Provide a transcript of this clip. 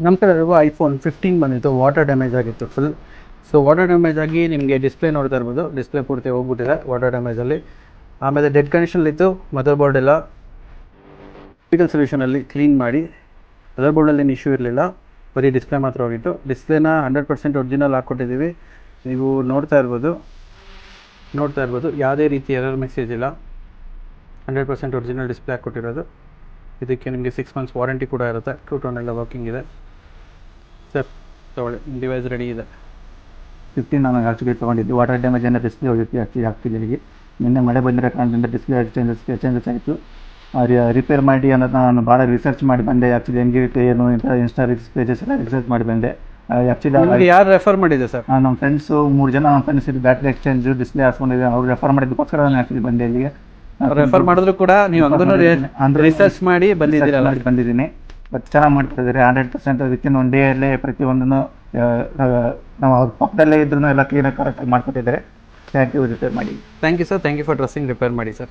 ನಮ್ಮ ಕಡೆ ಐಫೋನ್ 15 ಬಂದಿತ್ತು, ವಾಟರ್ ಡ್ಯಾಮೇಜ್ ಆಗಿತ್ತು ಫುಲ್. ಸೊ ವಾಟರ್ ಡ್ಯಾಮೇಜ್ ಆಗಿ ನಿಮಗೆ ಡಿಸ್ಪ್ಲೇ ನೋಡ್ತಾ ಇರ್ಬೋದು, ಡಿಸ್ಪ್ಲೇ ಪೂರ್ತಿ ಹೋಗ್ಬಿಟ್ಟಿದೆ ವಾಟರ್ ಡ್ಯಾಮೇಜಲ್ಲಿ. ಆಮೇಲೆ ಡೆಡ್ ಕಂಡೀಷನಲ್ಲಿತ್ತು. ಮದರ್ ಬೋರ್ಡ್ ಎಲ್ಲ ಮೆಡಿಕಲ್ ಸೊಲ್ಯೂಷನಲ್ಲಿ ಕ್ಲೀನ್ ಮಾಡಿ, ಮದರ್ ಬೋರ್ಡಲ್ಲಿ ಏನು ಇಶ್ಯೂ ಇರಲಿಲ್ಲ, ಬರೀ ಡಿಸ್ಪ್ಲೇ ಮಾತ್ರ ಹೋಗಿತ್ತು. ಡಿಸ್ಪ್ಲೇನ 100% ಒರಿಜಿನಲ್ ಹಾಕ್ಕೊಟ್ಟಿದ್ದೀವಿ. ನೀವು ನೋಡ್ತಾ ಇರ್ಬೋದು, ಯಾವುದೇ ರೀತಿ ಎರರ್ ಮೆಸೇಜ್ ಇಲ್ಲ. 100% ಒರಿಜಿನಲ್ ಡಿಸ್ಪ್ಲೇ ಹಾಕ್ಕೊಟ್ಟಿರೋದು. ಇದಕ್ಕೆ ನಿಮಗೆ 6 months ವಾರಂಟಿ ಕೂಡ ಇರುತ್ತೆ. ಟ್ರೂ ಟೋನ್ ಎಲ್ಲ ವರ್ಕಿಂಗ್ ಇದೆ ಸರ್. ತೊಗೊಳ್ಳಿ, ಡಿವೈಸ್ ರೆಡಿ ಇದೆ. 15 ನಾನು ಆಕ್ಚುಲಿ ತೊಗೊಂಡಿದ್ದು. ವಾಟರ್ ಡ್ಯಾಮೇಜ್ ಏನೋ ಡಿಸ್ಪ್ಲೇ ಹೋಗಿತ್ತು ಆಗ್ತಿದ್ದೀವಿ. ನಿನ್ನೆ ಮಳೆ ಬಂದಿರೋ ಕಾರಣದಿಂದ ಡಿಸ್ಪ್ಲೇ ಚೇಂಜಸ್ ಆಯಿತು. ರಿಪೇರ್ ಮಾಡಿ ಅನ್ನೋದು ನಾನು ಭಾಳ ರಿಸರ್ಚ್ ಮಾಡಿ ಬಂದೆ. ಆ್ಯಕ್ಚುಲಿ ಹೆಂಗಿರುತ್ತೆ ಏನು ಅಂತ ಇನ್ಸ್ಟಾ ಪೇಜಸ್ ಎಲ್ಲ ರಿಸರ್ಚ್ ಮಾಡಿ ಬಂದೆ. ಆ್ಯಕ್ಚುಲಿ ಯಾರು ರೆಫರ್ ಮಾಡಿದೆ ಸರ್? ನಮ್ಮ ಫ್ರೆಂಡ್ಸು 3 ಜನ ನಮ್ಮ ಫ್ರೆಂಡ್ಸ್ ಇದು ಬ್ಯಾಟ್ರಿ ಎಕ್ಸ್ಚೇಂಜು ಡಿಸ್ಪ್ಲೇ ಹಾಕ್ಕೊಂಡಿದ್ದೆ. ಅವ್ರು ರೆಫರ್ ಮಾಡಿದ್ದಕ್ಕೋಸ್ಕರ ನಾನು ಆ್ಯಕ್ಚುಲಿ ಬಂದೆ ಇಲ್ಲಿಗೆ. ರೆಫರ್ ಮಾಡಿದ್ರು ಕೂಡ ನೀವು ಹಂಗೂ ರಿಸರ್ಚ್ ಮಾಡಿ ಬಂದಿದ್ದೀನಿ. ಬಟ್ ಚೆನ್ನಾಗಿ ಮಾಡ್ತಾಯಿದ್ದಾರೆ. 100% ವಿತಿನ್ 1 ಡೇಯಲ್ಲೇ ಪ್ರತಿಯೊಂದನ್ನು ನಾವು ಅವ್ರ ಪಕ್ಕದಲ್ಲೇ ಇದ್ರೂ ಎಲ್ಲ ಕ್ಲೀನಾಗಿ ಕರೆಕ್ಟಾಗಿ ಮಾಡ್ಕೊಟ್ಟಿದ್ದಾರೆ. ಥ್ಯಾಂಕ್ ಯು ರಿಪೇರ್ ಮಾಡಿ. Thank you sir. Thank you for trusting repair ಮಾಡಿ ಸರ್.